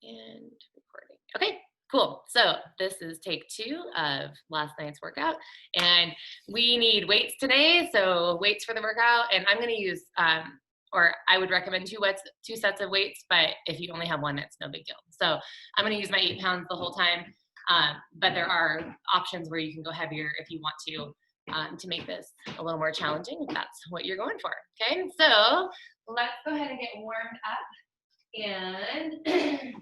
And recording. Okay, cool. So this is take 2 of last night's workout, and we need weights today. So weights for the workout, and I'm going to use, or I would recommend two sets of weights, but if you only have one, that's no big deal. So I'm going to use my 8 pounds the whole time, but there are options where you can go heavier if you want to make this a little more challenging if that's what you're going for. Okay, so let's go ahead and get warmed up. And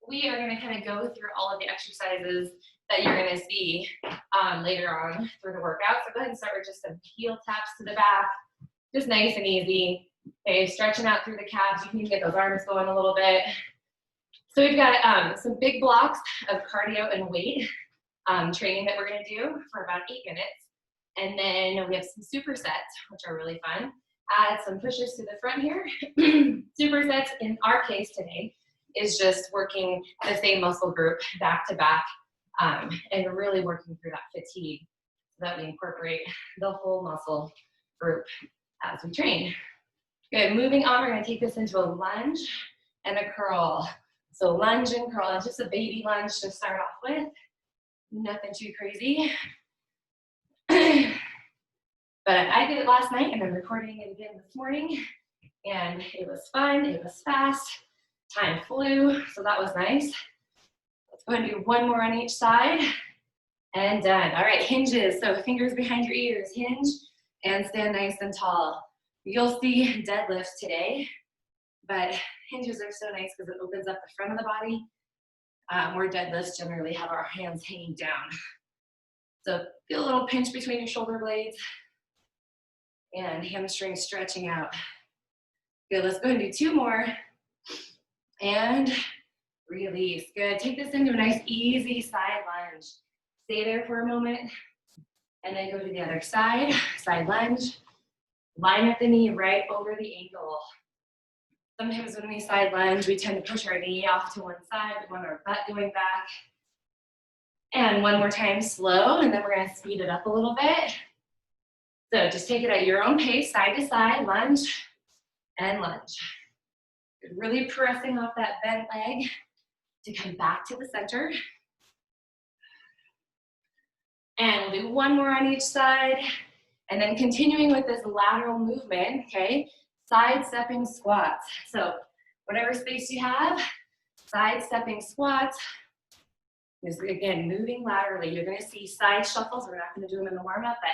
we are going to kind of go through all of the exercises that you're going to see later on through the workout. So go ahead and start with just some heel taps to the back, just nice and easy. Okay, stretching out through the calves. You can even get those arms going a little bit. So we've got some big blocks of cardio and weight training that we're going to do for about 8 minutes. And then we have some supersets, which are really fun. Add some pushes to the front here. Supersets, in our case today, is just working the same muscle group back to back and really working through that fatigue so that we incorporate the whole muscle group as we train. Good, moving on, we're going to take this into a lunge and a curl. So lunge and curl, it's just a baby lunge to start off with. Nothing too crazy. But I did it last night and I'm recording it again this morning, and it was fun, it was fast, time flew, so that was nice. Let's go ahead and do one more on each side, and done. All right, hinges, so fingers behind your ears, hinge, and stand nice and tall. You'll see deadlifts today, but hinges are so nice because it opens up the front of the body, where deadlifts generally have our hands hanging down. So feel a little pinch between your shoulder blades, and hamstrings stretching out. Good, let's go ahead and do 2 more. And release. Good, take this into a nice easy side lunge. Stay there for a moment, and then go to the other side. Side lunge. Line up the knee right over the ankle. Sometimes when we side lunge, we tend to push our knee off to one side. We want our butt going back. And one more time, slow, and then we're gonna speed it up a little bit. So just take it at your own pace, side to side, lunge and lunge. Really pressing off that bent leg to come back to the center. And we'll do one more on each side. And then continuing with this lateral movement, okay? Side-stepping squats. So whatever space you have, side-stepping squats is, again, moving laterally. You're gonna see side shuffles. We're not gonna do them in the warm-up, but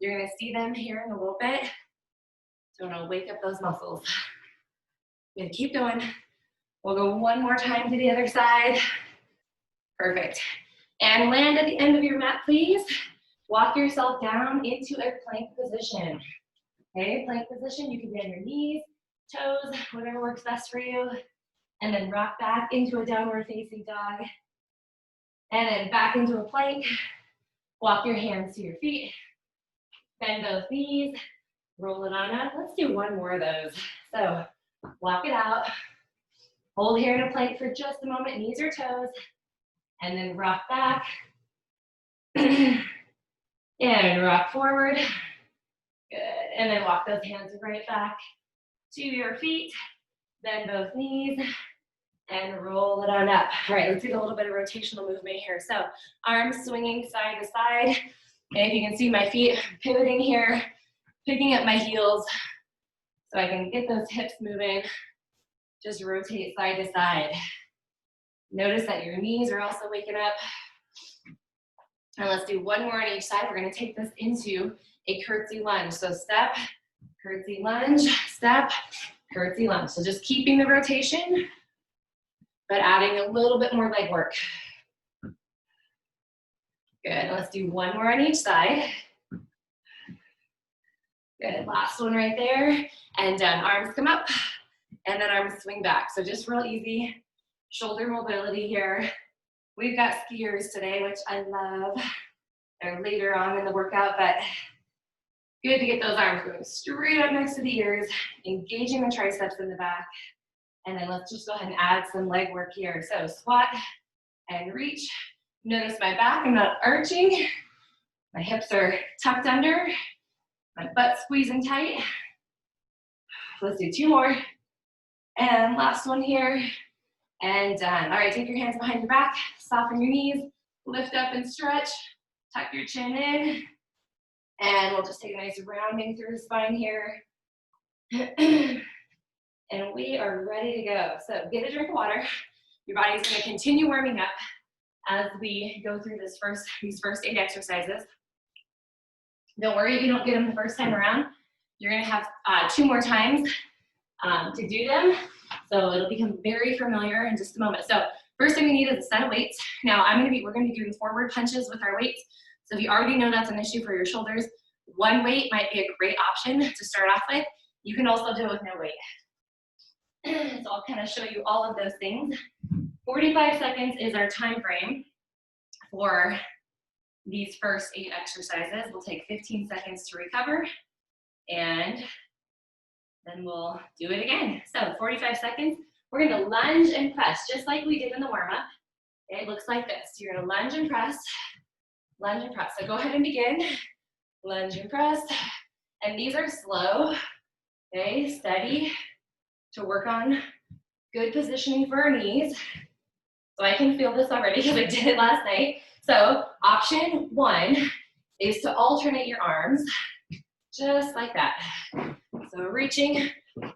you're gonna see them here in a little bit. So I'm gonna wake up those muscles. I'm gonna keep going. We'll go one more time to the other side. Perfect. And land at the end of your mat, please. Walk yourself down into a plank position. Okay, plank position, you can be on your knees, toes, whatever works best for you. And then rock back into a downward facing dog. And then back into a plank. Walk your hands to your feet. Bend those knees, roll it on up. Let's do one more of those. So walk it out. Hold here in a plank for just a moment, knees or toes, and then rock back. And rock forward. Good. And then walk those hands right back to your feet. Bend both knees and roll it on up. All right, let's do a little bit of rotational movement here. So arms swinging side to side. And if you can see my feet pivoting here, picking up my heels so I can get those hips moving. Just rotate side to side. Notice that your knees are also waking up. And let's do one more on each side. We're gonna take this into a curtsy lunge. So step, curtsy lunge, step, curtsy lunge. So just keeping the rotation, but adding a little bit more leg work. Good, let's do one more on each side. Good, last one right there. And done, arms come up, and then arms swing back. So just real easy, shoulder mobility here. We've got skiers today, which I love. They're later on in the workout, but good to get those arms going straight up next to the ears, engaging the triceps in the back. And then let's just go ahead and add some leg work here. So squat and reach. Notice my back, I'm not arching. My hips are tucked under. My butt squeezing tight. Let's do 2 more. And last one here. And done. All right, take your hands behind your back, soften your knees, lift up and stretch, tuck your chin in, and we'll just take a nice rounding through the spine here. And we are ready to go. So get a drink of water. Your body's gonna continue warming up as we go through these first 8 exercises. Don't worry if you don't get them the first time around. You're gonna have 2 more times to do them. So it'll become very familiar in just a moment. So first thing we need is a set of weights. Now we're gonna be doing forward punches with our weights. So if you already know that's an issue for your shoulders, one weight might be a great option to start off with. You can also do it with no weight. So I'll kind of show you all of those things. 45 seconds is our time frame for these first 8 exercises. We'll take 15 seconds to recover, and then we'll do it again. So 45 seconds, we're gonna lunge and press, just like we did in the warm-up. It looks like this. You're gonna lunge and press, lunge and press. So go ahead and begin. Lunge and press. And these are slow, okay, steady, to work on good positioning for our knees. So I can feel this already because I did it last night. So option 1 is to alternate your arms, just like that. So reaching.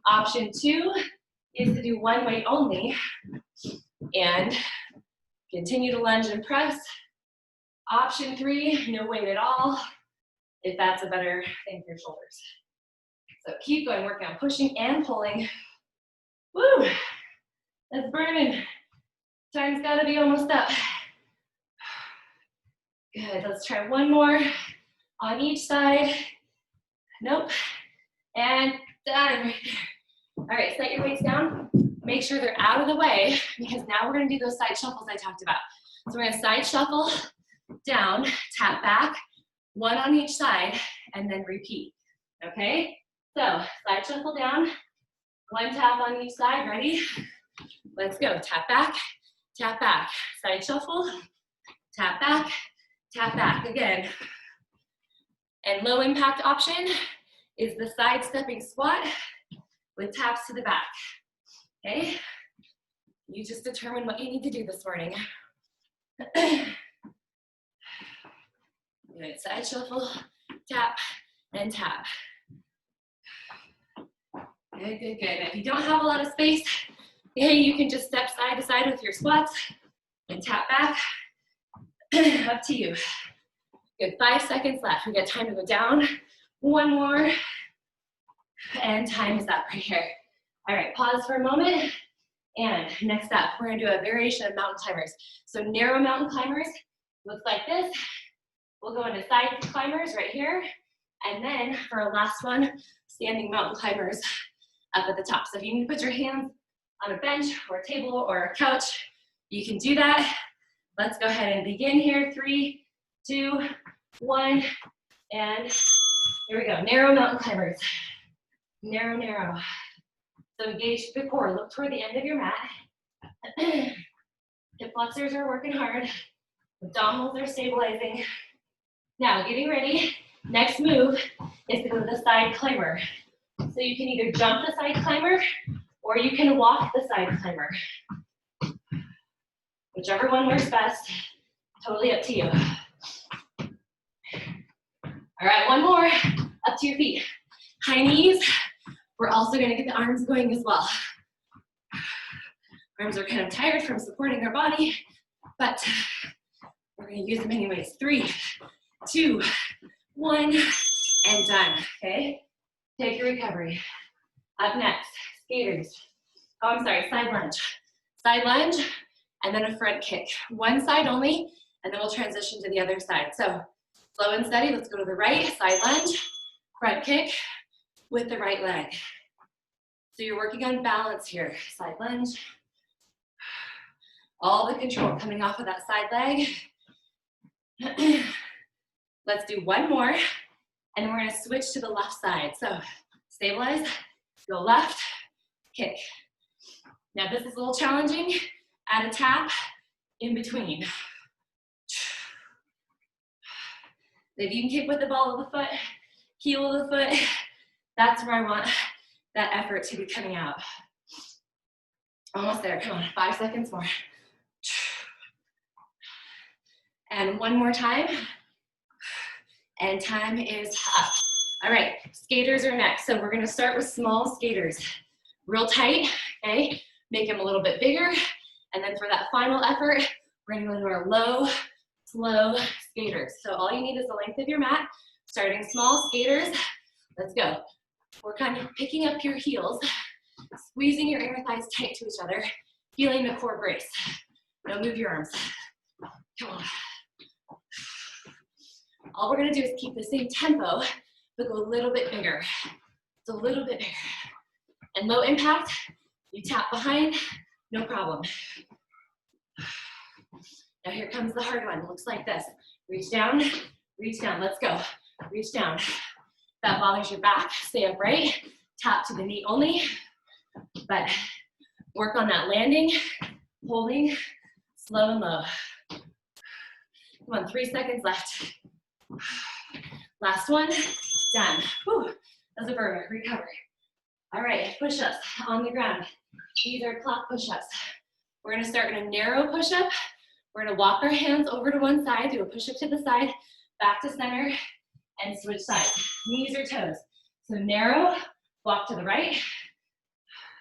Option 2 is to do one weight only and continue to lunge and press. Option 3, no weight at all, if that's a better thing for your shoulders. So keep going, working on pushing and pulling. Woo, that's burning. Time's gotta be almost up. Good, let's try one more on each side. Nope, and done right there. All right, set your weights down. Make sure they're out of the way because now we're gonna do those side shuffles I talked about. So we're gonna side shuffle down, tap back, one on each side, and then repeat, okay? So side shuffle down, one tap on each side, ready? Let's go, tap back, side shuffle, tap back again. And low impact option is the side stepping squat with taps to the back, okay? You just determine what you need to do this morning. Good, side shuffle, tap, and tap. Good, good, good. If you don't have a lot of space, okay, you can just step side to side with your squats and tap back. Up to you. Good, 5 seconds left. We got time to go down. One more. And time is up right here. All right, pause for a moment. And next up, we're gonna do a variation of mountain climbers. So narrow mountain climbers looks like this. We'll go into side climbers right here. And then for our last one, standing mountain climbers up at the top. So if you need to put your hands on a bench or a table or a couch, you can do that. Let's go ahead and begin here. 3, 2, 1, and here we go. Narrow mountain climbers. Narrow, narrow. So engage the core. Look toward the end of your mat. Hip flexors are working hard. Abdominals are stabilizing. Now, getting ready. Next move is to go to the side climber. So you can either jump the side climber or you can walk the side climber. Whichever one works best, totally up to you. All right, one more, up to your feet. High knees, we're also gonna get the arms going as well. Arms are kind of tired from supporting our body, but we're gonna use them anyways. 3, 2, 1, and done, okay? Take your recovery. Up next, skaters. Oh, I'm sorry, side lunge. Side lunge, and then a front kick. One side only, and then we'll transition to the other side. So slow and steady, let's go to the right, side lunge, front kick with the right leg. So you're working on balance here. Side lunge. All the control coming off of that side leg. Let's do one more, and then we're gonna switch to the left side. So stabilize, go left, kick. Now this is a little challenging. Add a tap in between. If you can kick with the ball of the foot, heel of the foot, that's where I want that effort to be coming out. Almost there, come on, 5 seconds more. And one more time. And time is up. All right, skaters are next. So we're gonna start with small skaters. Real tight, okay? Make them a little bit bigger. And then for that final effort, we're gonna go into our low, slow skaters. So all you need is the length of your mat. Starting small skaters, let's go. We're kind of picking up your heels, squeezing your inner thighs tight to each other, feeling the core brace. Now move your arms. Come on. All we're gonna do is keep the same tempo, but go a little bit bigger. It's a little bit bigger. And low impact, you tap behind, no problem. Now here comes the hard one. It looks like this. Reach down, let's go. Reach down. If that bothers your back, stay upright, tap to the knee only, but work on that landing, holding, slow and low. Come on, 3 seconds left. Last one, done. Whew, that was a burner, recover. All right, push-ups on the ground. These are clock push-ups. We're gonna start in a narrow push-up. We're gonna walk our hands over to one side, do a push-up to the side, back to center, and switch sides. Knees or toes. So narrow, walk to the right,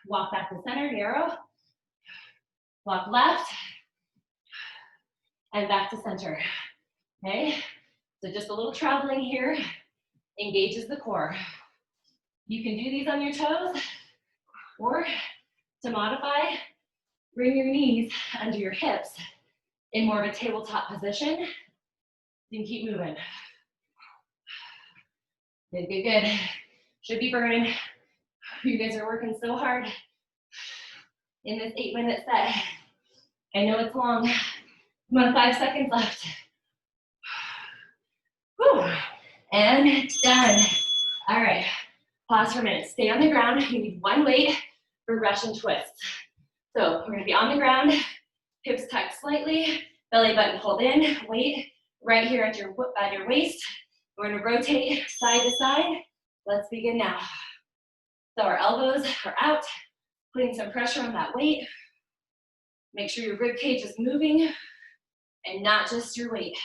walk back to center, narrow, walk left, and back to center, okay? So just a little traveling here engages the core. You can do these on your toes, or to modify, bring your knees under your hips in more of a tabletop position. You can keep moving. Good, good, good. Should be burning. You guys are working so hard in this 8-minute set. I know it's long. Come on, 5 seconds left. Whew. And done. All right, pause for a minute. Stay on the ground. You need one weight for Russian twists. So we're gonna be on the ground, hips tucked slightly, belly button pulled in, weight right here at your waist. We're gonna rotate side to side. Let's begin now. So our elbows are out, putting some pressure on that weight. Make sure your rib cage is moving and not just your weight.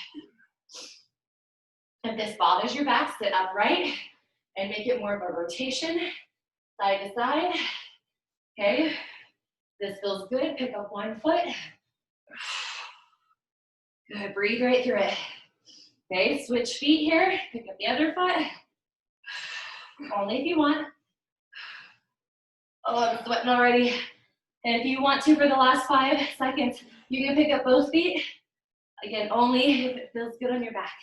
If this bothers your back, sit upright and make it more of a rotation, side to side, okay? This feels good, pick up one foot. Good, breathe right through it. Okay, switch feet here, pick up the other foot. Only if you want. Oh, I'm sweating already. And if you want to, for the last 5 seconds, you can pick up both feet. Again, only if it feels good on your back.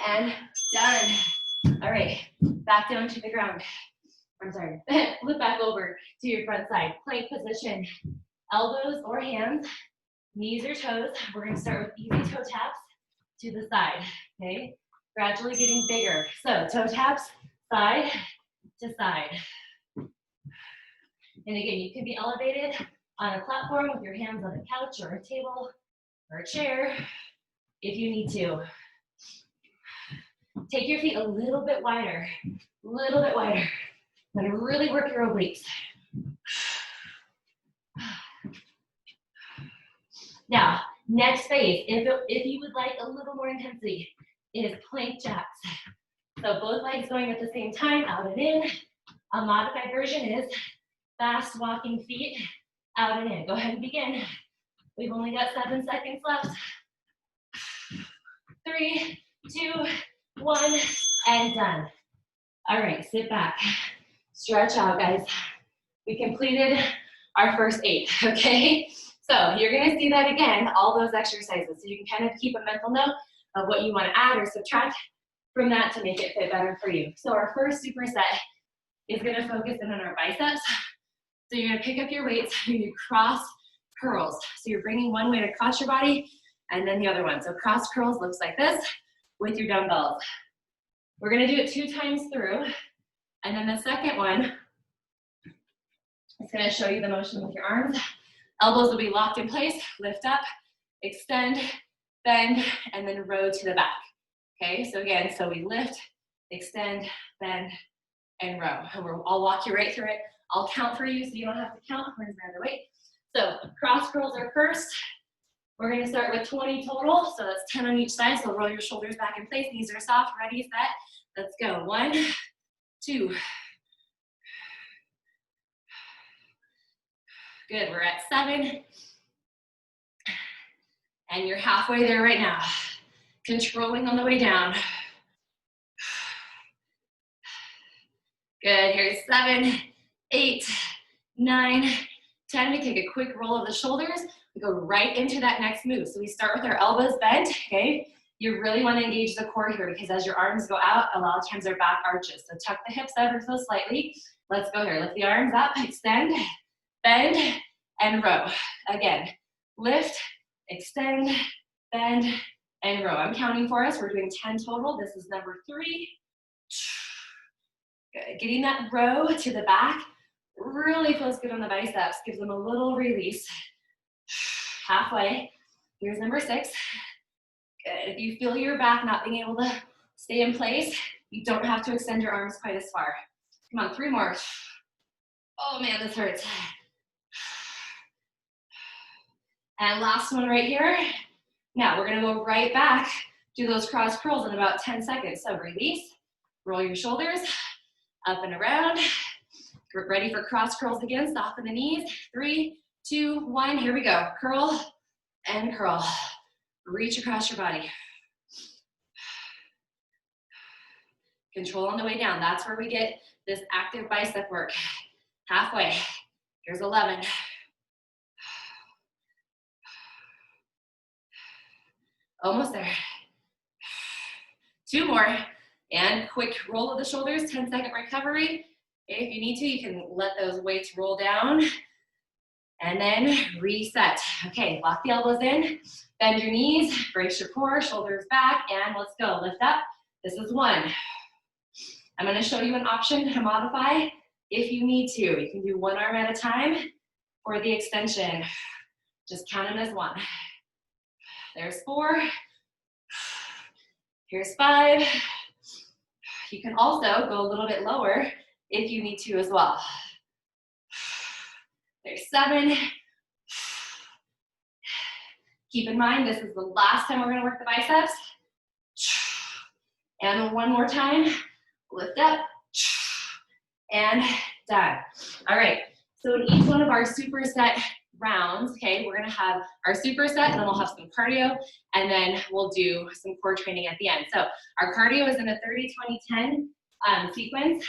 And done. All right, back down to the ground. I'm sorry, flip back over to your front side. Plank position, elbows or hands, knees or toes. We're gonna start with easy toe taps to the side, okay? Gradually getting bigger. So toe taps, side to side. And again, you can be elevated on a platform with your hands on a couch or a table or a chair if you need to. Take your feet a little bit wider, I'm gonna really work your obliques. Now, next phase, if you would like a little more intensity, is plank jacks. So both legs going at the same time, out and in. A modified version is fast walking feet, out and in. Go ahead and begin. We've only got 7 seconds left. 3, 2, 1, and done. All right, sit back. Stretch out, guys. We completed our first 8, okay? So you're gonna see that again, all those exercises. So you can kind of keep a mental note of what you wanna add or subtract from that to make it fit better for you. So our first superset is gonna focus in on our biceps. So you're gonna pick up your weights, you do cross curls. So you're bringing one weight across your body and then the other one. So cross curls looks like this with your dumbbells. We're gonna do it 2 times through. And then the second one is gonna show you the motion with your arms. Elbows will be locked in place, lift up, extend, bend, and then row to the back. Okay, so again, so we lift, extend, bend, and row. And I'll walk you right through it I'll count for you so you don't have to count. Where's my other weight? So cross curls are first. We're gonna start with 20 total, so that's 10 on each side. So roll your shoulders back in place, knees are soft, ready, set, let's go. 1, 2. Good, we're at 7. And you're halfway there right now. Controlling on the way down. Good, here's 7, 8, 9, 10. We take a quick roll of the shoulders. We go right into that next move. So we start with our elbows bent, okay? You really want to engage the core here because as your arms go out, a lot of times our back arches. So tuck the hips ever so slightly. Let's go here. Lift the arms up, extend, bend, and row. Again, lift, extend, bend, and row. I'm counting for us. We're doing 10 total. This is number 3. Good. Getting that row to the back really feels good on the biceps. Gives them a little release. Halfway. Here's number 6. Good. If you feel your back not being able to stay in place, you don't have to extend your arms quite as far. Come on, 3 more. Oh man, this hurts. And last one right here. Now we're gonna go right back, do those cross curls in about 10 seconds. So release, roll your shoulders, up and around. Get ready for cross curls again, soften the knees. 3, 2, 1, here we go. Curl and curl. Reach across your body. Control on the way down. That's where we get this active bicep work. Halfway. Here's 11. Almost there. 2 more. And quick roll of the shoulders, 10-second recovery. If you need to, you can let those weights roll down. And then reset. Okay, lock the elbows in. Bend your knees, brace your core, shoulders back, and let's go. Lift up. This is 1. I'm gonna show you an option to modify if you need to. You can do 1 arm at a time for the extension. Just count them as 1. There's 4. Here's 5. You can also go a little bit lower if you need to as well. There's 7. Keep in mind, this is the last time we're gonna work the biceps. And 1 more time. Lift up. And down. All right, so in each one of our superset rounds, okay, we're gonna have our superset, and then we'll have some cardio, and then we'll do some core training at the end. So our cardio is in a 30-20-10 sequence,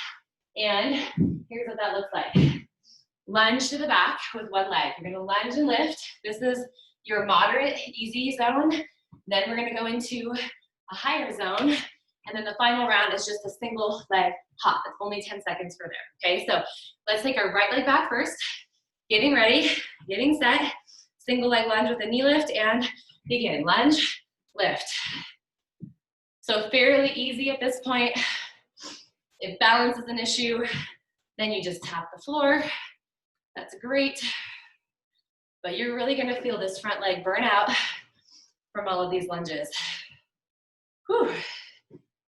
and here's what that looks like. Lunge to the back with 1 leg. You're gonna lunge and lift. This is your moderate, easy zone. Then we're gonna go into a higher zone, and then the final round is just a single leg hop. It's only 10 seconds for there, okay? So let's take our right leg back first. Getting ready, getting set. Single leg lunge with a knee lift, and begin. Lunge, lift. So fairly easy at this point. If balance is an issue, then you just tap the floor. That's great. But you're really gonna feel this front leg burn out from all of these lunges. Whew.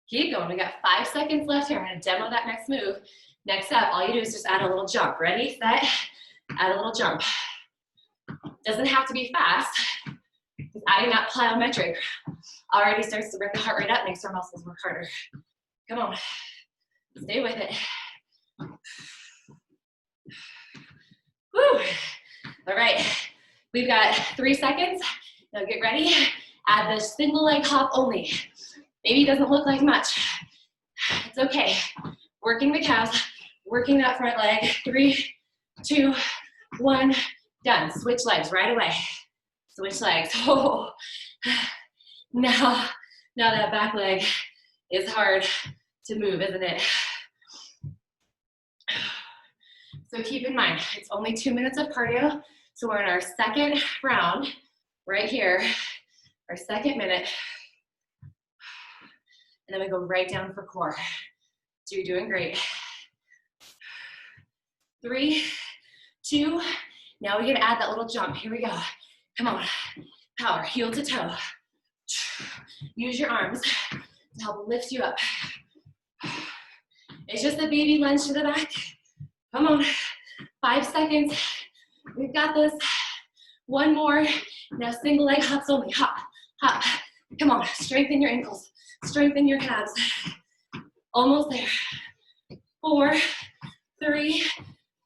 Keep going. We got 5 seconds left here. I'm gonna demo that next move. Next up, all you do is just add a little jump. Ready, set, add a little jump. Doesn't have to be fast. Just adding that plyometric already starts to bring the heart rate up, makes our muscles work harder. Come on, stay with it. Woo. All right, we've got 3 seconds. Now get ready. Add the single leg hop only. Maybe it doesn't look like much. It's okay. Working the calves, working that front leg. 3, 2, 1, done. Switch legs right away. Switch legs. Oh. Now that back leg is hard to move, isn't it? So keep in mind, it's only 2 minutes of cardio. So we're in our second round right here, our second minute. And then we go right down for core. So you're doing great. 3, 2, now we get to add that little jump. Here we go. Come on, power, heel to toe. Use your arms to help lift you up. It's just a baby lunge to the back. Come on, 5 seconds. We've got this. One more. Now single leg hops only. Hop, hop. Come on, strengthen your ankles. Strengthen your calves. Almost there. 4, 3,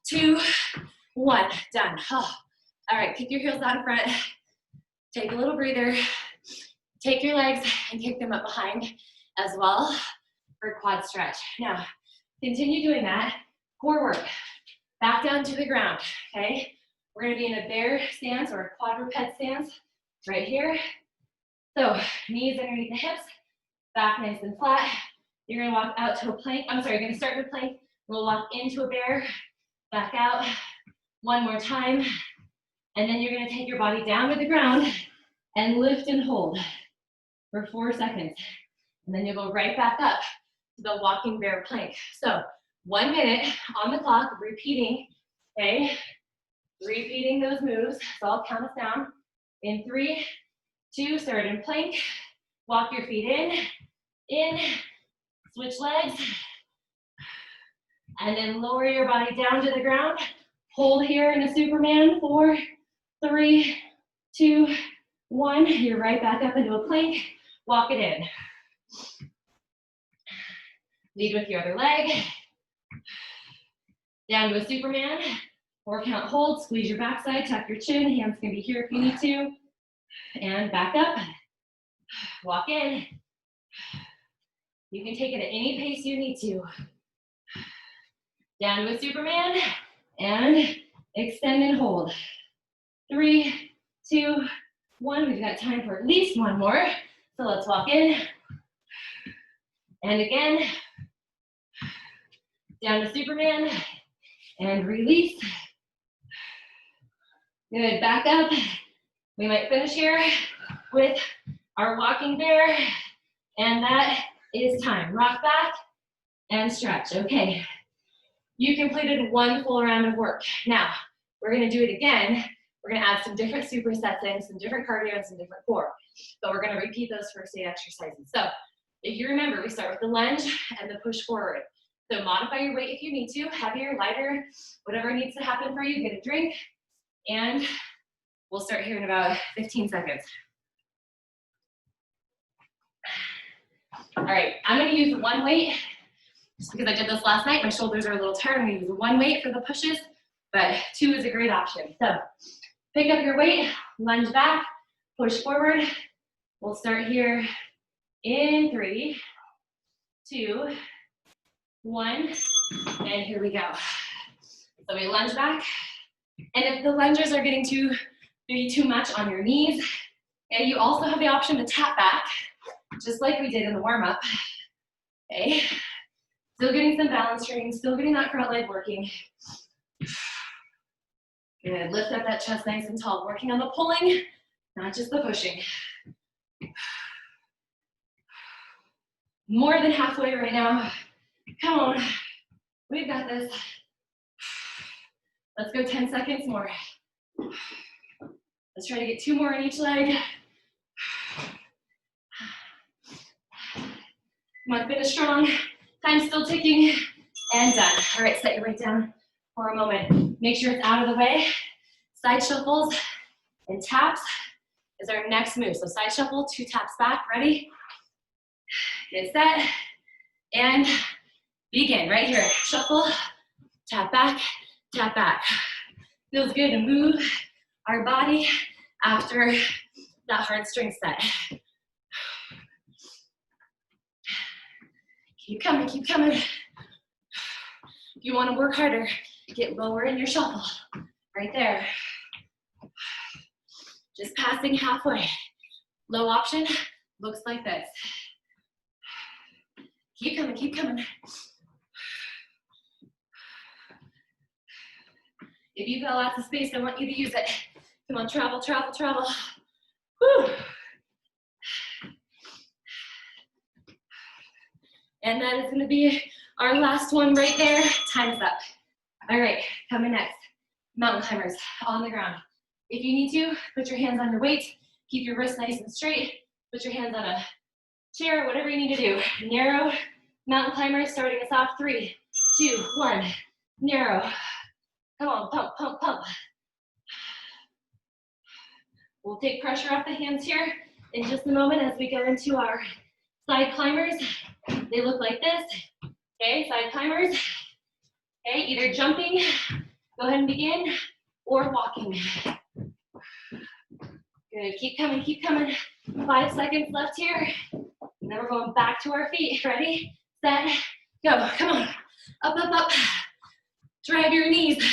2, 1. Done. Oh. All right, kick your heels out in front. Take a little breather. Take your legs and kick them up behind as well for quad stretch. Now, continue doing that. Core work. Back down to the ground, okay? We're gonna be in a bear stance or a quadruped stance right here. So, knees underneath the hips, back nice and flat. You're gonna walk out to a plank. I'm sorry, you're gonna start in a plank. We'll walk into a bear, back out. One more time. And then you're gonna take your body down to the ground and lift and hold for 4 seconds. And then you'll go right back up to the walking bear plank. So 1 minute on the clock, repeating, okay? Repeating those moves. So I'll count us down. In 3, 2, start in plank. Walk your feet in, switch legs. And then lower your body down to the ground. Hold here in a Superman. 4, 3, 2, 1. You're right back up into a plank. Walk it in. Lead with your other leg. Down to a Superman. 4 count hold. Squeeze your backside. Tuck your chin. Hands can be here if you need to. And back up. Walk in. You can take it at any pace you need to. Down to a Superman. And extend and hold. 3, 2, 1. We've got time for at least one more. So let's walk in. And again. Down to Superman. And release. Good, back up. We might finish here with our walking bear. And that is time. Rock back and stretch. Okay. You completed 1 full round of work. Now, we're gonna do it again. We're gonna add some different supersets in, some different cardio, and some different core. But we're gonna repeat those first 8 exercises. So, if you remember, we start with the lunge and the push forward. So modify your weight if you need to, heavier, lighter, whatever needs to happen for you, get a drink, and we'll start here in about 15 seconds. All right, I'm gonna use 1 weight, just because I did this last night, my shoulders are a little tired. I'm gonna use 1 weight for the pushes, but 2 is a great option. So pick up your weight, lunge back, push forward. We'll start here in 3, 2, 1, and here we go. So we lunge back, and if the lunges are getting maybe too much on your knees, and you also have the option to tap back, just like we did in the warm-up. Okay, still getting some balance training, still getting that front leg working. Good, lift up that chest nice and tall, working on the pulling, not just the pushing. More than halfway right now. Come on, we've got this. Let's go 10 seconds more. Let's try to get 2 more on each leg. Come on, finish strong. Time's still ticking, and done. All right, set your weight down for a moment. Make sure it's out of the way. Side shuffles and taps is our next move. So side shuffle, 2 taps back, ready? Get set, and begin right here. Shuffle, tap back, tap back. Feels good to move our body after that hard strength set. Keep coming, keep coming. If you want to work harder, get lower in your shuffle. Right there. Just passing halfway. Low option looks like this. Keep coming, keep coming. If you've got lots of space, I want you to use it. Come on, travel, travel, travel. Whew. And that is gonna be our last one right there. Time's up. All right, coming next. Mountain climbers on the ground. If you need to, put your hands on your weight. Keep your wrists nice and straight. Put your hands on a chair, whatever you need to do. Narrow mountain climbers, starting us off. 3, 2, 1. Narrow. Come on, pump, pump, pump. We'll take pressure off the hands here in just a moment as we go into our side climbers. They look like this. Okay, side climbers. Okay, either jumping, go ahead and begin, or walking. Good, keep coming, keep coming. 5 seconds left here. And then we're going back to our feet. Ready, set, go. Come on, up, up, up. Drag your knees,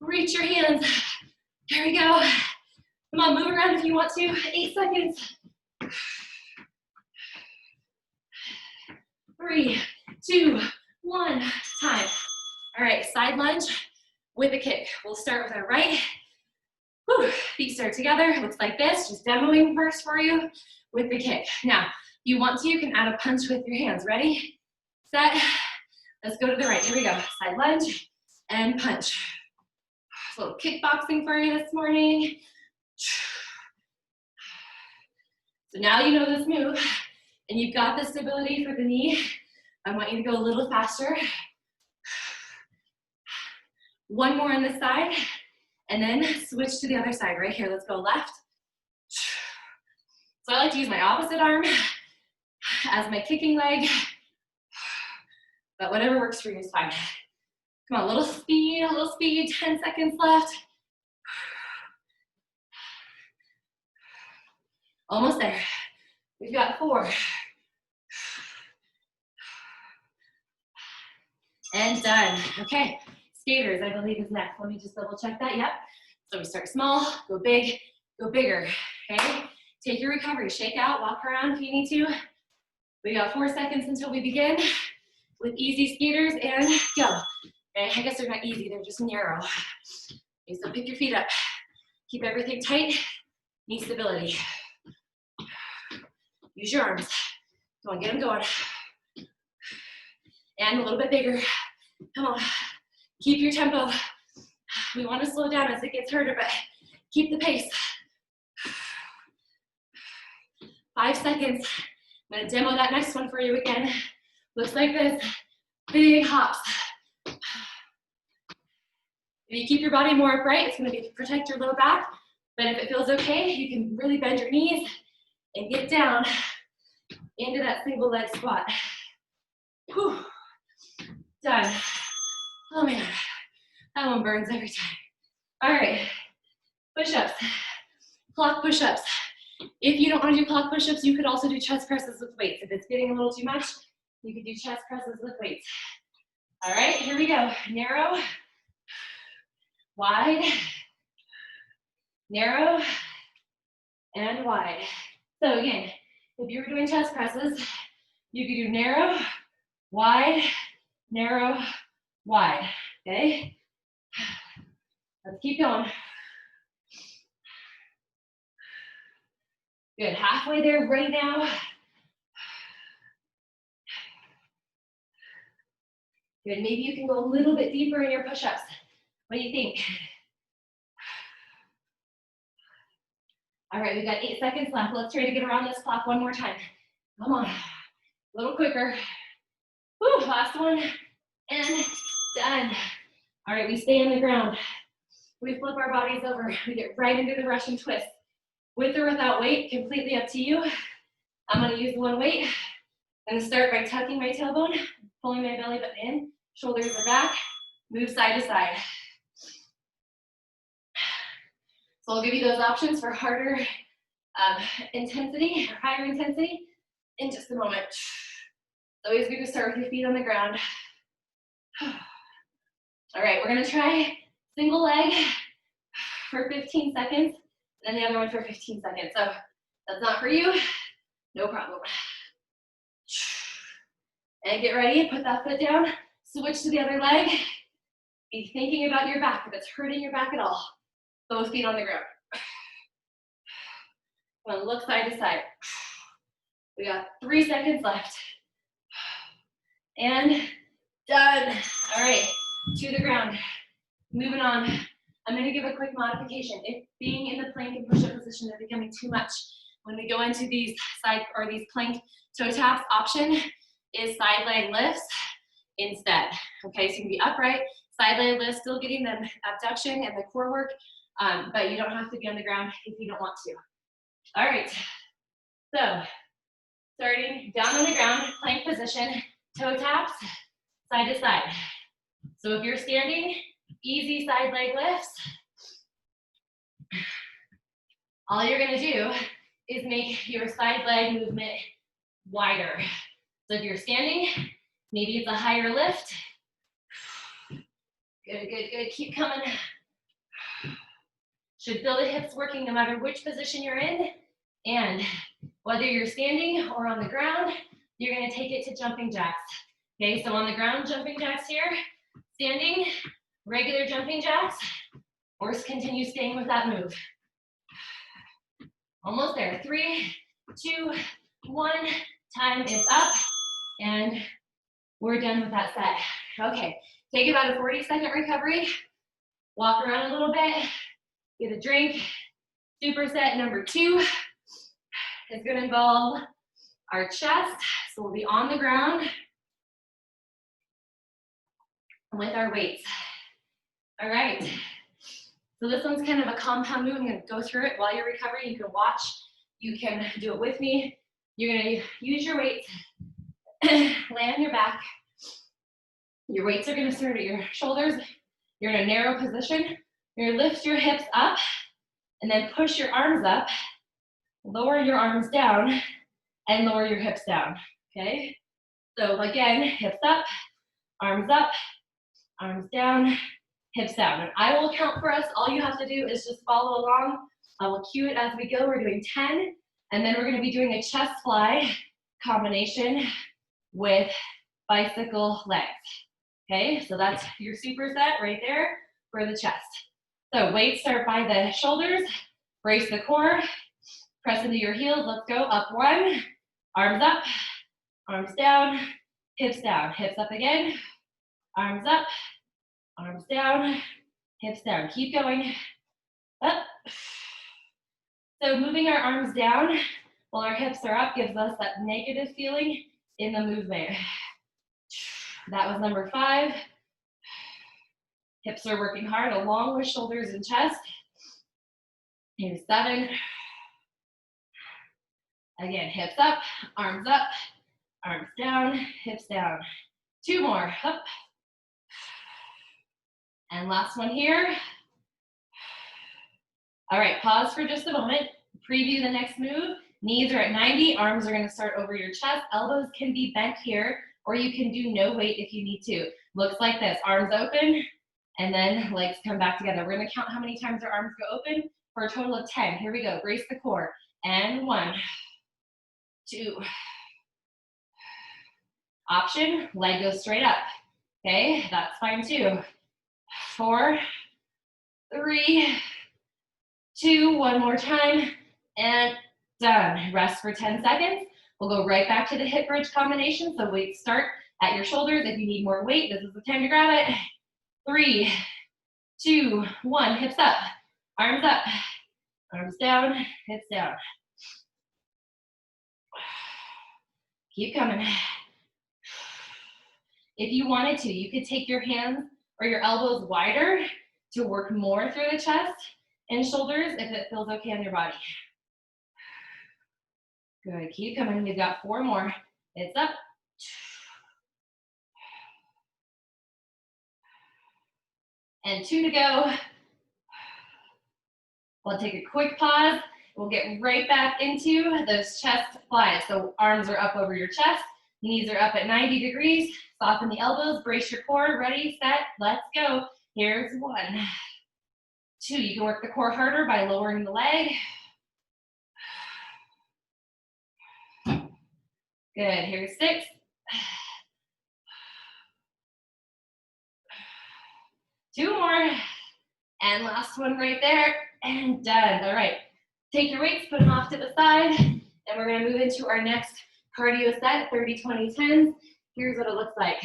reach your hands. There we go. Come on, move around if you want to. 8 seconds. 3, 2, 1, time. All right, side lunge with a kick. We'll start with our right. Whew, feet start together, looks like this. Just demoing first for you with the kick. Now, if you want to, you can add a punch with your hands. Ready, set, let's go to the right. Here we go, side lunge and punch. A little kickboxing for you this morning. So now you know this move, and you've got the stability for the knee. I want you to go a little faster. One more on this side, and then switch to the other side. Right here, let's go left. So I like to use my opposite arm as my kicking leg, but whatever works for you is fine. Come on, a little speed, 10 seconds left. Almost there. We've got 4. And done. Okay, skaters, I believe is next. Let me just double check that. Yep. So we start small, go big, go bigger. Okay, take your recovery, shake out, walk around if you need to. We got 4 seconds until we begin with easy skaters, and go. Okay, I guess they're not easy, they're just narrow. Okay, so pick your feet up. Keep everything tight, knee stability. Use your arms. Come on, get them going. And a little bit bigger. Come on, keep your tempo. We want to slow down as it gets harder, but keep the pace. 5 seconds. I'm gonna demo that next one for you again. Looks like this, big hops. If you keep your body more upright, it's gonna protect your low back, but if it feels okay, you can really bend your knees and get down into that single leg squat. Whew. Done. Oh man, that one burns every time. All right, push-ups, clock push-ups. If you don't want to do clock push-ups, you could also do chest presses with weights. If it's getting a little too much, you could do chest presses with weights. All right, here we go. Narrow, wide, narrow, and wide. So again, if you were doing chest presses, you could do narrow, wide, okay? Let's keep going. Good, halfway there right now. Good, maybe you can go a little bit deeper in your push-ups. What do you think? All right, we've got 8 seconds left. Let's try to get around this clock one more time. Come on, a little quicker. Woo, last one, and done. All right, we stay on the ground. We flip our bodies over. We get right into the Russian twist. With or without weight, completely up to you. I'm gonna use one weight. I'm gonna start by tucking my tailbone, pulling my belly button in, shoulders are back, move side to side. So I'll give you those options for harder intensity or higher intensity in just a moment. It's always good to start with your feet on the ground. All right, we're gonna try single leg for 15 seconds, and then the other one for 15 seconds. So if that's not for you, no problem. And get ready, put that foot down, switch to the other leg. Be thinking about your back. If it's hurting your back at all, both feet on the ground. Come on, look side to side. We got 3 seconds left. And done. All right, to the ground. Moving on. I'm gonna give a quick modification. If being in the plank and push-up position is becoming too much, when we go into these side or these plank toe taps, option is side leg lifts instead. Okay, so you can be upright, Side leg lift, still getting the abduction and the core work, but you don't have to be on the ground if you don't want to. All right, so starting down on the ground, plank position, toe taps, side to side. So if you're standing, easy side leg lifts. All you're gonna do is make your side leg movement wider. So if you're standing, maybe it's a higher lift. Good, good, good, keep coming. Should feel the hips working no matter which position you're in. And whether you're standing or on the ground, you're gonna take it to jumping jacks. Okay, so on the ground, jumping jacks here. Standing, regular jumping jacks, or continue staying with that move. Almost there. 3, 2, 1. Time is up, and we're done with that set. Okay, take about a 40-second recovery. Walk around a little bit, get a drink. Superset number 2 is going to involve our chest. So we'll be on the ground with our weights. All right. So this one's kind of a compound move. I'm going to go through it while you're recovering. You can watch. You can do it with me. You're going to use your weights. Lay on your back. Your weights are going to start at your shoulders. You're in a narrow position. You're going to lift your hips up and then push your arms up. Lower your arms down and lower your hips down. Okay? So again, hips up, arms down, hips down. And I will count for us. All you have to do is just follow along. I will cue it as we go. We're doing 10, and then we're going to be doing a chest fly combination with bicycle legs. Okay, so that's your superset right there for the chest. So weights start by the shoulders, brace the core, press into your heels. Let's go. Up 1, arms up, arms down, hips up again, arms up, arms down, hips down. Keep going. Up. So moving our arms down while our hips are up gives us that negative feeling in the movement. That was number 5. Hips are working hard along with shoulders and chest. Here's 7. Again, hips up, arms down, hips down. 2 more, up. And last one here. All right, pause for just a moment. Preview the next move. Knees are at 90, arms are gonna start over your chest. Elbows can be bent here, or you can do no weight if you need to. Looks like this, arms open, and then legs come back together. We're gonna count how many times our arms go open for a total of 10. Here we go, brace the core. And 1, 2. Option, leg goes straight up. Okay, that's fine too. 4, 3, 2, one more time, and done. Rest for 10 seconds. We'll go right back to the hip bridge combination. So weights start at your shoulders. If you need more weight, this is the time to grab it. 3, 2, 1, hips up, arms down, hips down. Keep coming. If you wanted to, you could take your hands or your elbows wider to work more through the chest and shoulders if it feels okay on your body. Good, keep coming. We've got 4 more. It's up. And 2 to go. We'll take a quick pause. We'll get right back into those chest flies. So arms are up over your chest. Knees are up at 90 degrees. Soften the elbows, brace your core. Ready, set, let's go. Here's 1. 2, you can work the core harder by lowering the leg. Good, here's 6. 2 more. And last one right there, and done. All right, take your weights, put them off to the side, and we're gonna move into our next cardio set, 30, 20, 10s. Here's what it looks like.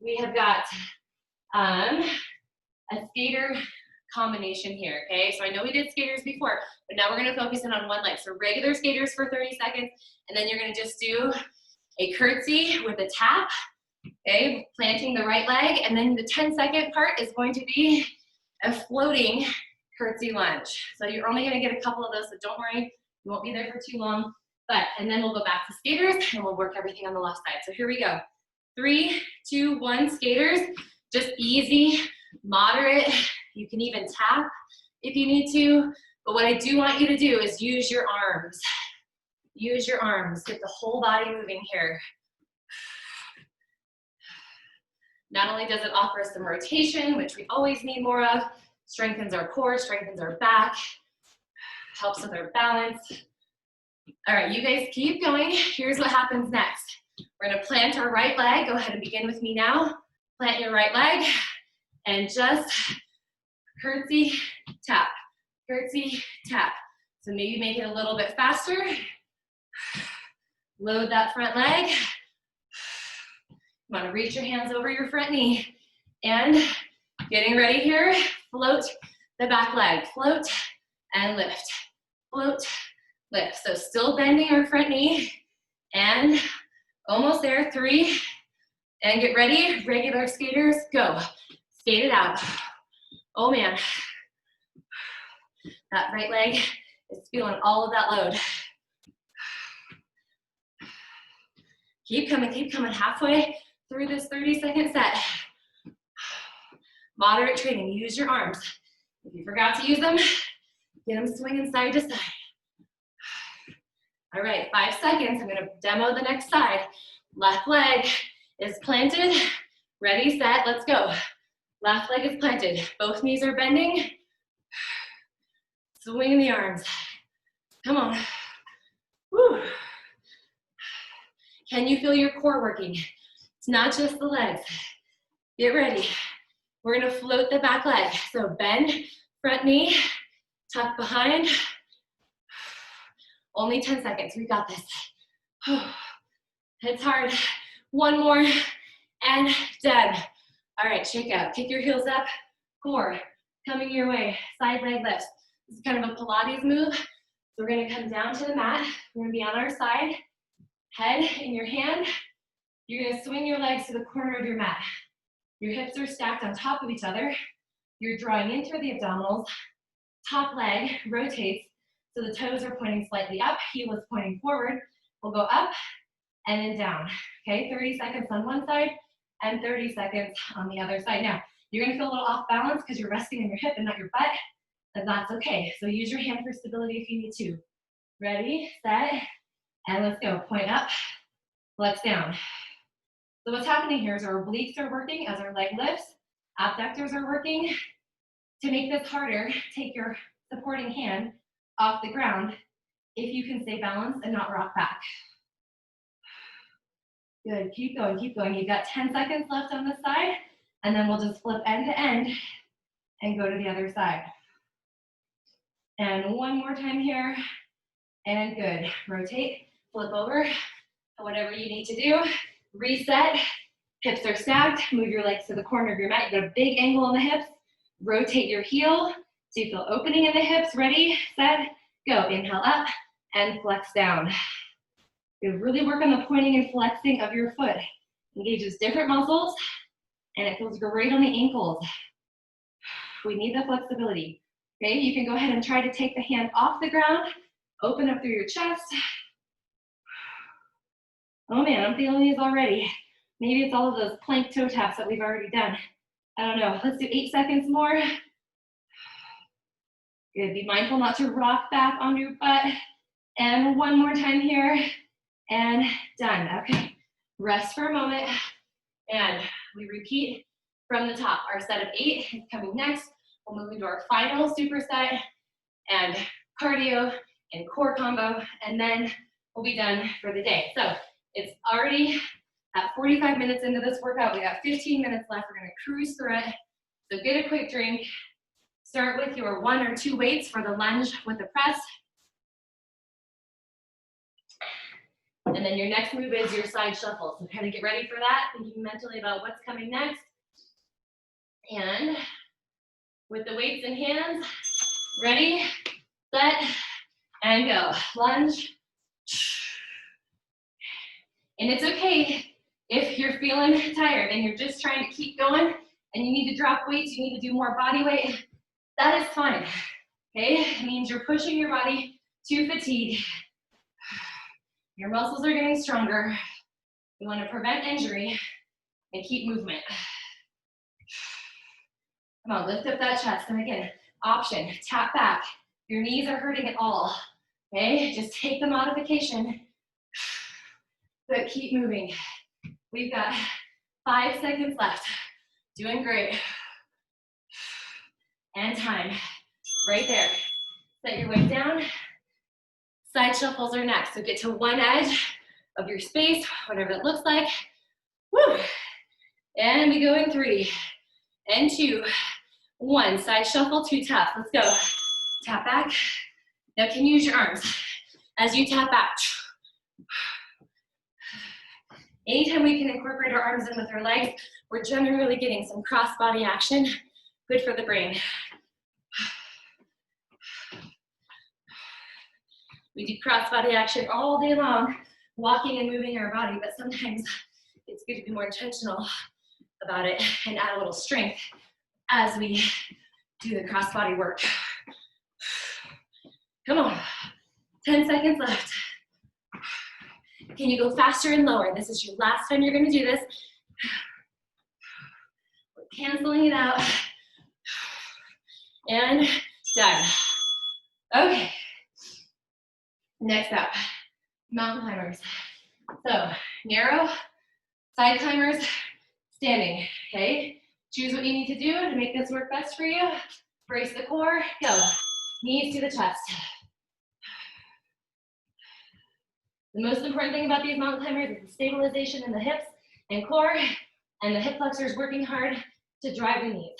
We have got a skater combination here, okay? So I know we did skaters before, but now we're gonna focus in on one leg. So regular skaters for 30 seconds, and then you're gonna just do a curtsy with a tap, Okay, planting the right leg, and then the 10-second part is going to be a floating curtsy lunge. So you're only gonna get a couple of those, so don't worry, you won't be there for too long. And then we'll go back to skaters, and we'll work everything on the left side. So here we go. 3, 2, 1, skaters. Just easy, moderate. You can even tap if you need to. But what I do want you to do is use your arms. Use your arms. Get the whole body moving here. Not only does it offer us some rotation, which we always need more of, strengthens our core, strengthens our back, helps with our balance. All right, you guys keep going. Here's what happens next. We're gonna plant our right leg. Go ahead and begin with me now. Plant your right leg and just curtsy, tap, curtsy, tap. So maybe make it a little bit faster. Load that front leg. You wanna reach your hands over your front knee. And getting ready here, float the back leg. Float and lift, float, lift. So still bending our front knee. And almost there, 3. And get ready, regular skaters, go. Skate it out. Oh man. That right leg is feeling all of that load. Keep coming halfway through this 30-second set. Moderate training, use your arms. If you forgot to use them, get them swinging side to side. All right, 5 seconds, I'm gonna demo the next side. Left leg is planted, ready, set, let's go. Left leg is planted, both knees are bending. Swing the arms, come on. Woo. Can you feel your core working? It's not just the legs. Get ready. We're gonna float the back leg. So bend, front knee, tuck behind. Only 10 seconds, we got this. It's hard. One more, and done. All right, shake out. Kick your heels up, core coming your way. Side leg lifts. This is kind of a Pilates move. So we're gonna come down to the mat. We're gonna be on our side, head in your hand. You're gonna swing your legs to the corner of your mat. Your hips are stacked on top of each other. You're drawing in through the abdominals. Top leg rotates, so the toes are pointing slightly up, heel is pointing forward. We'll go up and then down. Okay, 30 seconds on one side and 30 seconds on the other side. Now, you're gonna feel a little off balance because you're resting on your hip and not your butt, and that's okay. So use your hand for stability if you need to. Ready, set, and let's go. Point up, flex down. So what's happening here is our obliques are working as our leg lifts, abductors are working. To make this harder, take your supporting hand off the ground if you can stay balanced and not rock back. Good, keep going, keep going. You've got 10 seconds left on this side, and then we'll just flip end to end and go to the other side. And one more time here, and good. Rotate, flip over, whatever you need to do. Reset, hips are stacked, move your legs to the corner of your mat. You got a big angle on the hips. Rotate your heel, so you feel opening in the hips. Ready, set, go. Inhale up and flex down. You really work on the pointing and flexing of your foot. Engages different muscles, and it feels great on the ankles. We need the flexibility. Okay, you can go ahead and try to take the hand off the ground, open up through your chest. Oh man, I'm feeling these already. Maybe it's all of those plank toe taps that we've already done. I don't know, let's do 8 seconds more. Good, be mindful not to rock back on your butt. And one more time here, and done. Okay, rest for a moment, and we repeat from the top. Our set of 8 is coming next. We'll move into our final superset, and cardio and core combo, and then we'll be done for the day. So it's already at 45 minutes into this workout. We got 15 minutes left. We're gonna cruise through it. So get a quick drink. Start with your 1 or 2 weights for the lunge with the press. And then your next move is your side shuffle. So kind of get ready for that, thinking mentally about what's coming next. And with the weights in hands, ready, set, and go. Lunge. And it's okay If you're feeling tired and you're just trying to keep going and you need to drop weights, you need to do more body weight, that is fine, okay? It means you're pushing your body to fatigue. Your muscles are getting stronger. You want to prevent injury and keep movement. Come on, lift up that chest. And again, option, tap back. Your knees are hurting at all, okay? Just take the modification, but keep moving. We've got 5 seconds left. Doing great. And time, right there. Set your weight down. Side shuffles are next. So get to one edge of your space, whatever it looks like. Woo. And we go in 3 and 2, 1. Side shuffle, 2 tap. Let's go. Tap back. Now can you use your arms as you tap back. Anytime we can incorporate our arms in with our legs, we're generally getting some cross-body action. Good for the brain. We do cross-body action all day long, walking and moving our body, but sometimes it's good to be more intentional about it and add a little strength as we do the cross-body work. Come on, 10 seconds left. Can you go faster and lower? This is your last time you're gonna do this. We're canceling it out. And done. Okay. Next up, mountain climbers. So, narrow, side climbers, standing, okay? Choose what you need to do to make this work best for you. Brace the core, go. Knees to the chest. The most important thing about these mountain climbers is the stabilization in the hips and core, and the hip flexors working hard to drive the knees.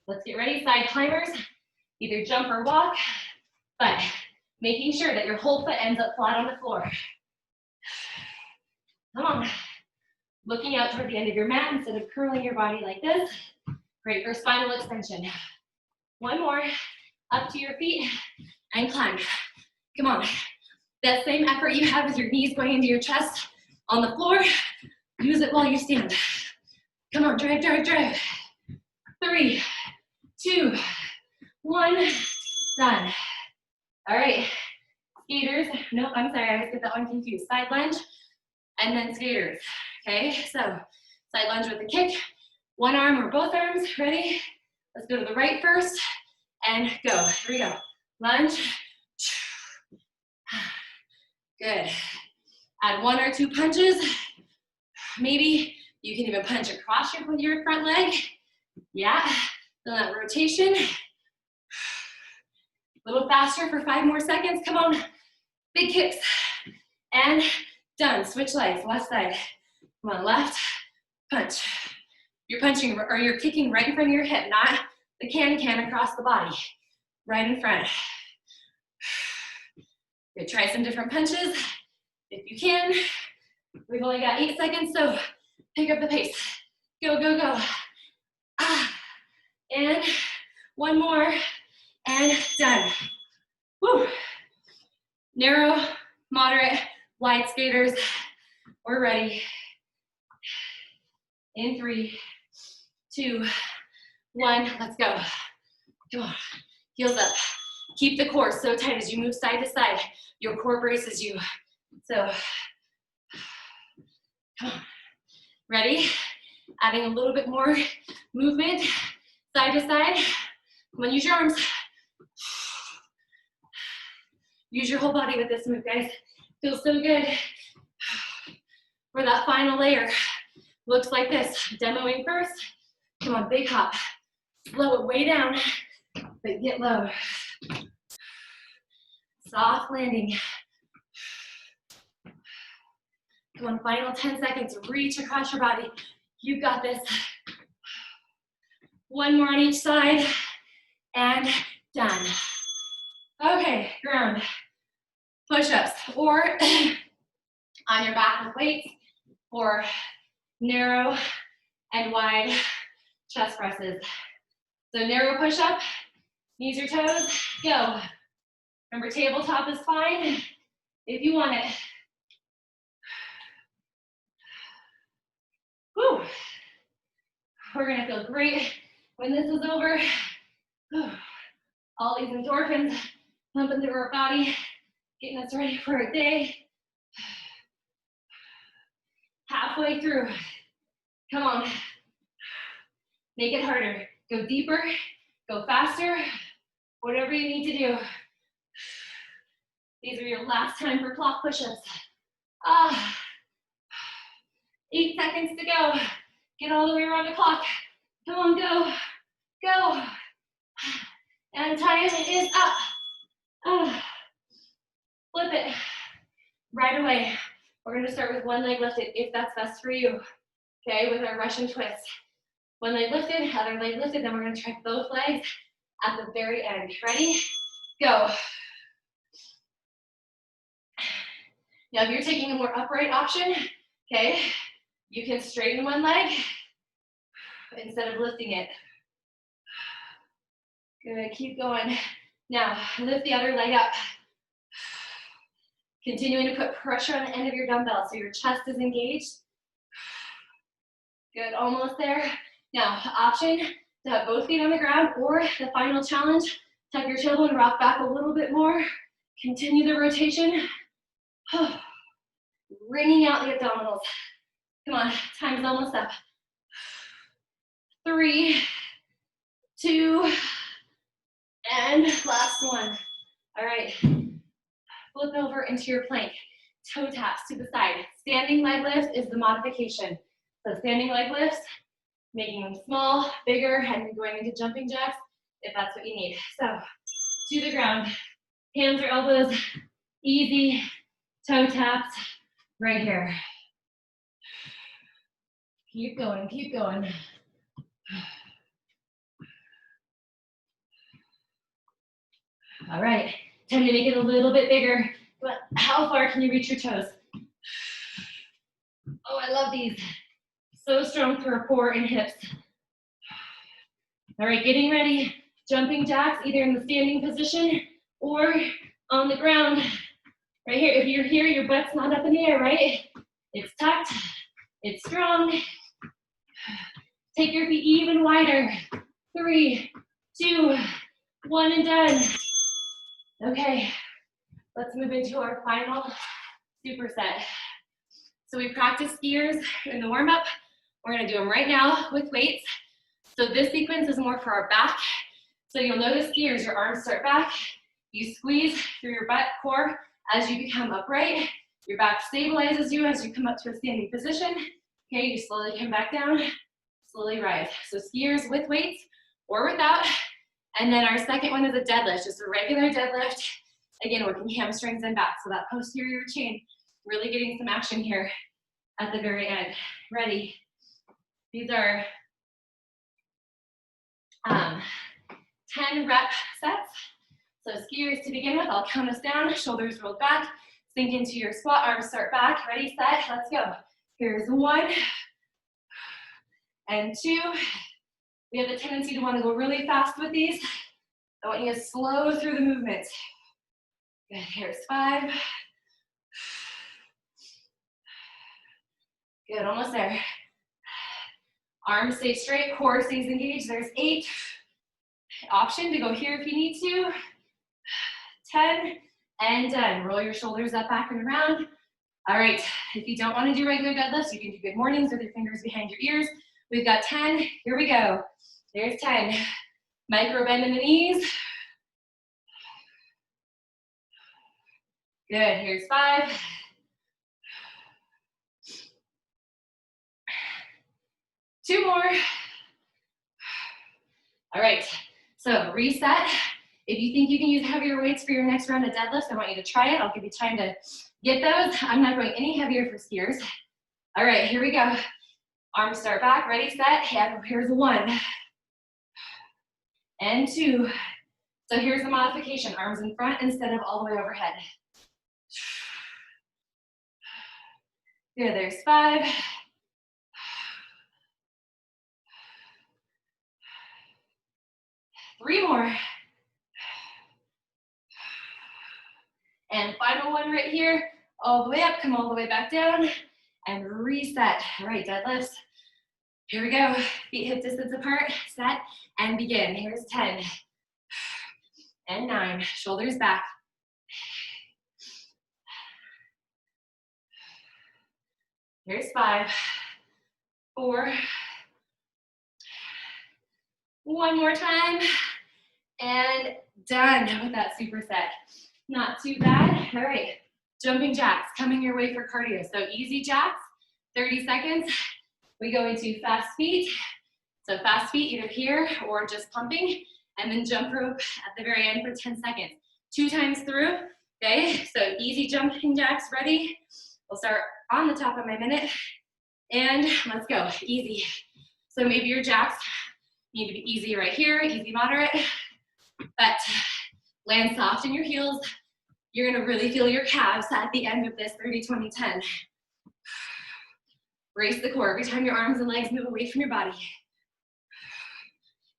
Let's get ready, side climbers. Either jump or walk, but making sure that your whole foot ends up flat on the floor. Come on. Looking out toward the end of your mat instead of curling your body like this. Great for spinal extension. One more, up to your feet and climb. Come on. That same effort you have with your knees going into your chest on the floor, use it while you stand. Come on, drive, drive, drive. 3, 2, 1, done. All right, skaters. Nope, I'm sorry, I always get that one confused. Side lunge and then skaters, okay? So side lunge with a kick, one arm or both arms, ready? Let's go to the right first and go. Here we go. Lunge. Good. Add 1 or 2 punches. Maybe you can even punch across your front leg. Yeah, feel that rotation. A little faster for 5 more seconds. Come on, big kicks. And done, switch legs, left side. Come on, left, punch. You're punching, or you're kicking right in front of your hip, not the can across the body. Right in front. Good, try some different punches if you can. We've only got 8 seconds, so pick up the pace. Go, go, go. Ah. And 1 more, and done. Woo. Narrow, moderate, wide skaters. We're ready. In 3, 2, 1, let's go. Come on, heels up. Keep the core so tight as you move side to side. Your core braces you. So, come on. Ready? Adding a little bit more movement, side to side. Come on, use your arms. Use your whole body with this move, guys. Feels so good. For that final layer, looks like this. Demoing first. Come on, big hop. Slow it way down, but get low. Soft landing. Come on, final 10 seconds. Reach across your body. You got this. 1 more on each side, and done. Okay, ground. Push-ups, or on your back with weights, or narrow and wide chest presses. So narrow push-up, knees or toes, go. Remember, tabletop is fine if you want it. Whew. We're gonna feel great when this is over. Whew. All these endorphins pumping through our body, getting us ready for a day. Halfway through. Come on. Make it harder. Go deeper, go faster, whatever you need to do. These are your last time for clock push-ups. 8 seconds to go. Get all the way around the clock. Come on, go, go. And time is up. Flip it right away. We're gonna start with one leg lifted if that's best for you. Okay, with our Russian twist. One leg lifted, other leg lifted, then we're gonna try both legs at the very end. Ready? Go. Now, if you're taking a more upright option, okay, you can straighten one leg instead of lifting it. Good, keep going. Now, lift the other leg up. Continuing to put pressure on the end of your dumbbell so your chest is engaged. Good, almost there. Now, option to have both feet on the ground, or the final challenge, tuck your tailbone, rock back a little bit more. Continue the rotation. Wringing out the abdominals. Come on, time's almost up. 3, 2, and last one. All right, flip over into your plank. Toe taps to the side. Standing leg lift is the modification. So standing leg lifts, making them small, bigger, and then going into jumping jacks if that's what you need. So to the ground, hands or elbows, easy, toe taps right here. Keep going, keep going. All right, time to make it a little bit bigger, but how far can you reach your toes? Oh, I love these. So strong for our core and hips. All right, getting ready. Jumping jacks, either in the standing position or on the ground. Right here, if you're here, your butt's not up in the air, right? It's tucked, it's strong. Take your feet even wider. 3, 2, 1, and done. Okay, let's move into our final superset. So we practiced skiers in the warm-up. We're gonna do them right now with weights. So this sequence is more for our back. So you'll notice skiers, your arms start back. You squeeze through your butt core as you become upright. Your back stabilizes you as you come up to a standing position. Okay, you slowly come back down, slowly rise. So skiers with weights or without. And then our second one is a deadlift, just a regular deadlift. Again, working hamstrings and back. So that posterior chain, really getting some action here at the very end. Ready? These are 10 rep sets. So skiers to begin with, I'll count us down, shoulders rolled back, sink into your squat, arms start back, ready, set, let's go. Here's 1 and 2. We have a tendency to want to go really fast with these. I want you to slow through the movement. Good, here's 5. Good, almost there. Arms stay straight, core stays engaged, there's 8. Option to go here if you need to. 10, and done. Roll your shoulders up, back, and around. All right, if you don't want to do regular deadlifts, you can do good mornings with your fingers behind your ears. We've got 10, here we go. There's 10. Micro bend in the knees. Good, here's 5. Two more. All right, so reset. If you think you can use heavier weights for your next round of deadlifts, I want you to try it. I'll give you time to get those. I'm not going any heavier for skiers. All right, here we go. Arms start back, ready, set, and here's 1. And 2. So here's the modification, arms in front instead of all the way overhead. Good, there's 5. Three more. And final one right here, all the way up, come all the way back down, and reset. All right, deadlifts Here we go. Feet hip distance apart, set, and begin. Here's 10. And 9. Shoulders back. Here's 5. 4. One more time. And done with that superset. Not too bad. All right. Jumping jacks coming your way for cardio. So easy jacks, 30 seconds. We go into fast feet. So fast feet either here or just pumping, and then jump rope at the very end for 10 seconds. 2 times through, okay? So easy jumping jacks, ready? We'll start on the top of my minute, and let's go, easy. So maybe your jacks need to be easy right here, easy moderate, but land soft in your heels. You're gonna really feel your calves at the end of this 30, 20, 10. Brace the core every time your arms and legs move away from your body.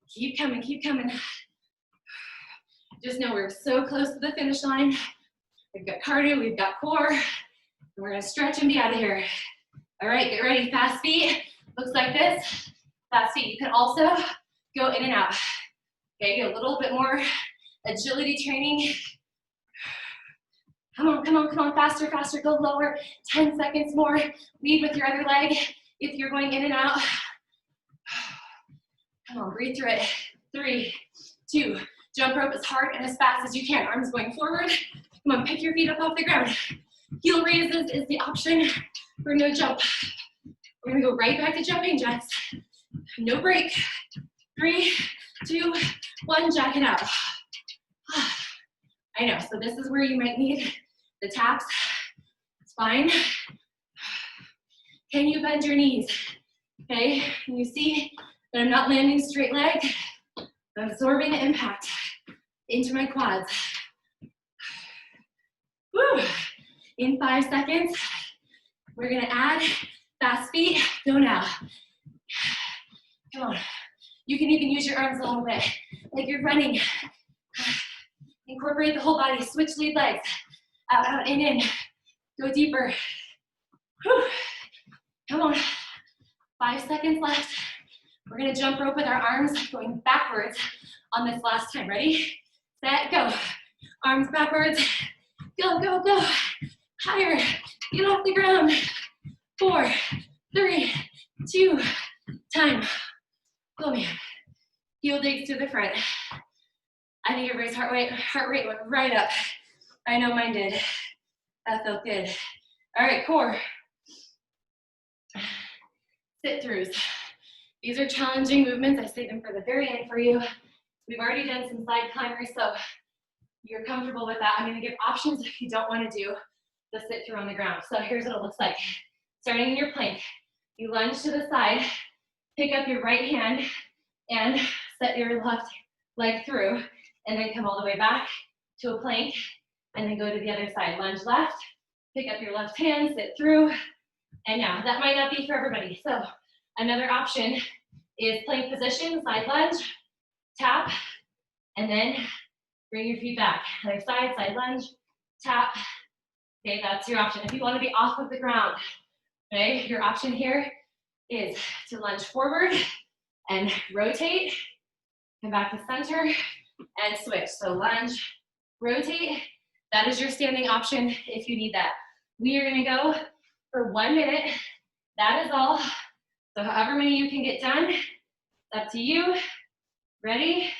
Keep coming, keep coming. Just know we're so close to the finish line. We've got cardio, we've got core, and we're gonna stretch and be out of here. All right, get ready, fast feet. Looks like this, fast feet. You can also go in and out. Okay, get a little bit more agility training. Come on, come on, come on, faster, faster, go lower. 10 seconds more. Lead with your other leg if you're going in and out. Come on, breathe through it. 3, 2, jump rope as hard and as fast as you can. Arms going forward. Come on, pick your feet up off the ground. Heel raises is the option for no jump. We're gonna go right back to jumping jacks. No break. 3, 2, 1, jack it out. I know, so this is where you might need the taps. It's fine. Can you bend your knees? Okay, can you see that I'm not landing straight leg? I'm absorbing the impact into my quads. Woo. In 5 seconds, we're gonna add fast feet. Go now. Come on. You can even use your arms a little bit, like you're running. Incorporate the whole body, switch lead legs. Out, out, in. Go deeper. Whew. Come on. 5 seconds left. We're gonna jump rope with our arms going backwards on this last time. Ready? Set, go. Arms backwards. Go, go, go. Higher. Get off the ground. 4, 3, 2, time. Oh man. Heel digs to the front. I think everybody's heart rate went right up. I know mine did. That felt good. All right, core. Sit throughs. These are challenging movements. I save them for the very end for you. We've already done some side climbers, so you're comfortable with that. I'm gonna give options if you don't wanna do the sit through on the ground. So here's what it looks like. Starting in your plank, you lunge to the side, pick up your right hand, and set your left leg through, and then come all the way back to a plank, and then go to the other side. Lunge left, pick up your left hand, sit through, and now that might not be for everybody. So another option is plank position, side lunge, tap, and then bring your feet back. Other side, side lunge, tap. Okay, that's your option. If you want to be off of the ground, okay, your option here is to lunge forward and rotate, come back to center, and switch. So lunge, rotate. That is your standing option if you need that. We are gonna go for 1 minute. That is all. So however many you can get done, it's up to you. Ready?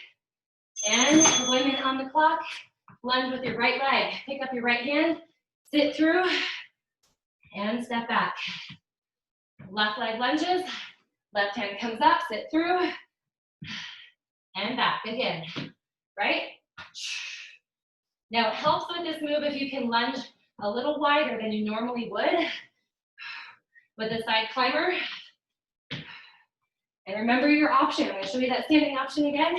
And 1 minute on the clock. Lunge with your right leg. Pick up your right hand, sit through, and step back. Left leg lunges. Left hand comes up, sit through, and back again. Right? Now it helps with this move if you can lunge a little wider than you normally would with the side climber. And remember your option. I'm going to show you that standing option again.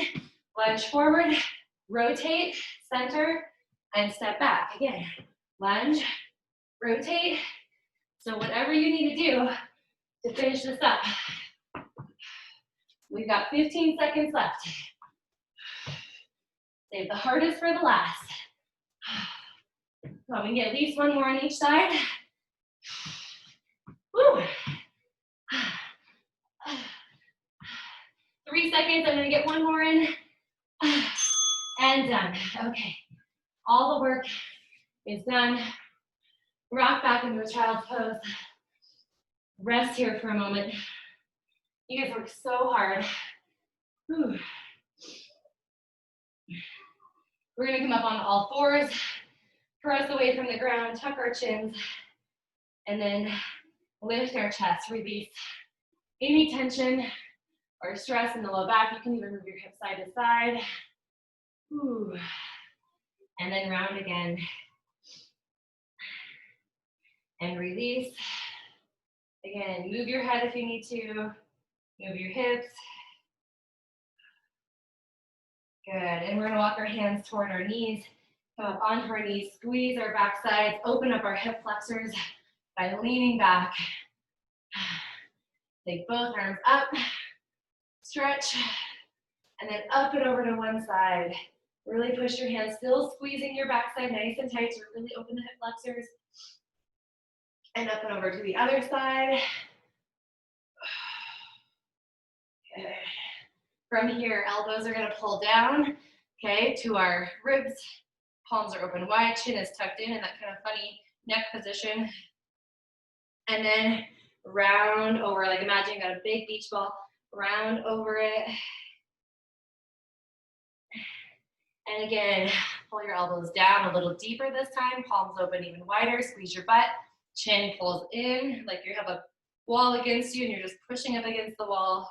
Lunge forward, rotate, center, and step back. Again, lunge, rotate. So whatever you need to do to finish this up. We've got 15 seconds left. Save the hardest for the last. Come on, we can get at least one more on each side. Woo. 3 seconds. I'm gonna get one more in. And done. Okay. All the work is done. Rock back into a child's pose. Rest here for a moment. You guys worked so hard. Whew. We're gonna come up on all fours, press away from the ground, tuck our chins, and then lift our chest, release any tension or stress in the low back. You can even move your hips side to side. Whew. And then round again. And release. Again, move your head if you need to. Move your hips. Good, and we're gonna walk our hands toward our knees. Come up onto our knees, squeeze our back sides, open up our hip flexors by leaning back. Take both arms up, stretch, and then up and over to one side. Really push your hands, still squeezing your backside nice and tight to really open the hip flexors. And up and over to the other side. Good. From here, elbows are gonna pull down, okay, to our ribs. Palms are open wide, chin is tucked in that kind of funny neck position. And then round over, like imagine you got a big beach ball, round over it. And again, pull your elbows down a little deeper this time, palms open even wider, squeeze your butt, chin pulls in, like you have a wall against you and you're just pushing up against the wall.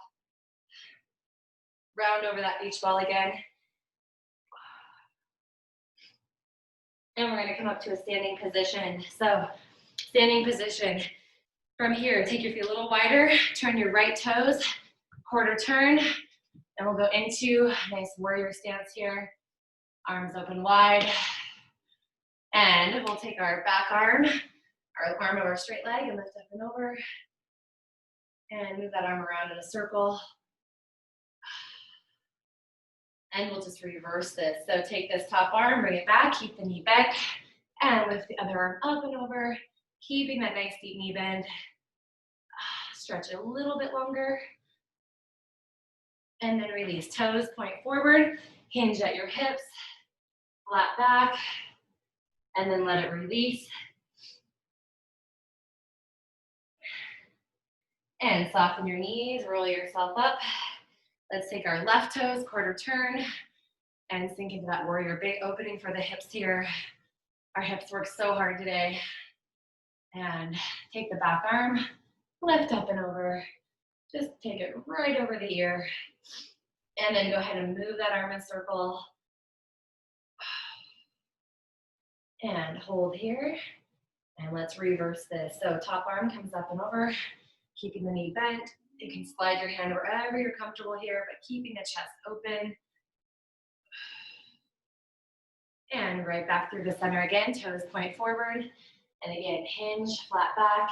Round over that beach ball again. And we're gonna come up to a standing position. So, standing position. From here, take your feet a little wider, turn your right toes, quarter turn, and we'll go into a nice warrior stance here. Arms open wide. And we'll take our back arm, our arm over our straight leg and lift up and over. And move that arm around in a circle. And we'll just reverse this. So take this top arm, bring it back, keep the knee bent, and lift the other arm up and over, keeping that nice deep knee bend. Stretch a little bit longer. And then release. Toes point forward, hinge at your hips, flat back, and then let it release. And soften your knees, roll yourself up. Let's take our left toes, quarter turn, and sink into that warrior. Big opening for the hips here. Our hips work so hard today. And take the back arm, lift up and over. Just take it right over the ear. And then go ahead and move that arm in a circle. And hold here. And let's reverse this. So top arm comes up and over, keeping the knee bent. You can slide your hand wherever you're comfortable here, but keeping the chest open. And right back through the center again, toes point forward. And again, hinge, flat back.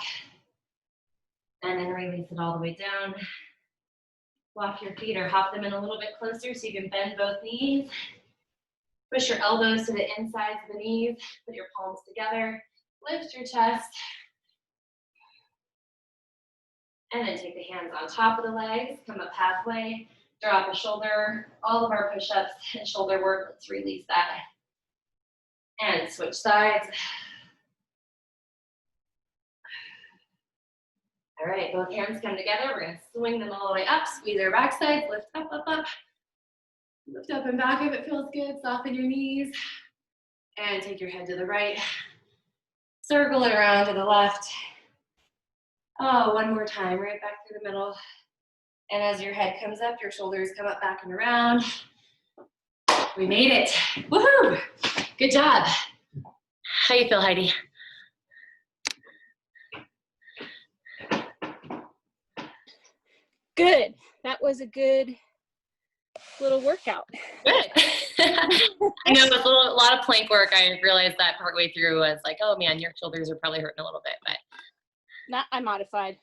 And then release it all the way down. Walk your feet or hop them in a little bit closer so you can bend both knees. Push your elbows to the insides of the knees. Put your palms together. Lift your chest. And then take the hands on top of the legs, come up halfway, drop a shoulder. All of our push-ups and shoulder work, let's release that. And switch sides. All right, both hands come together. We're gonna swing them all the way up, squeeze our back sides, lift up, up, up. Lift up and back if it feels good, soften your knees. And take your head to the right. Circle it around to the left. Oh, one more time, right back through the middle. And as your head comes up, your shoulders come up, back and around. We made it. Woohoo! Good job. How you feel, Heidi? Good. That was a good little workout. Good. I know it was a lot of plank work. I realized that partway through. I was like, oh man, your shoulders are probably hurting a little bit, but. I modified.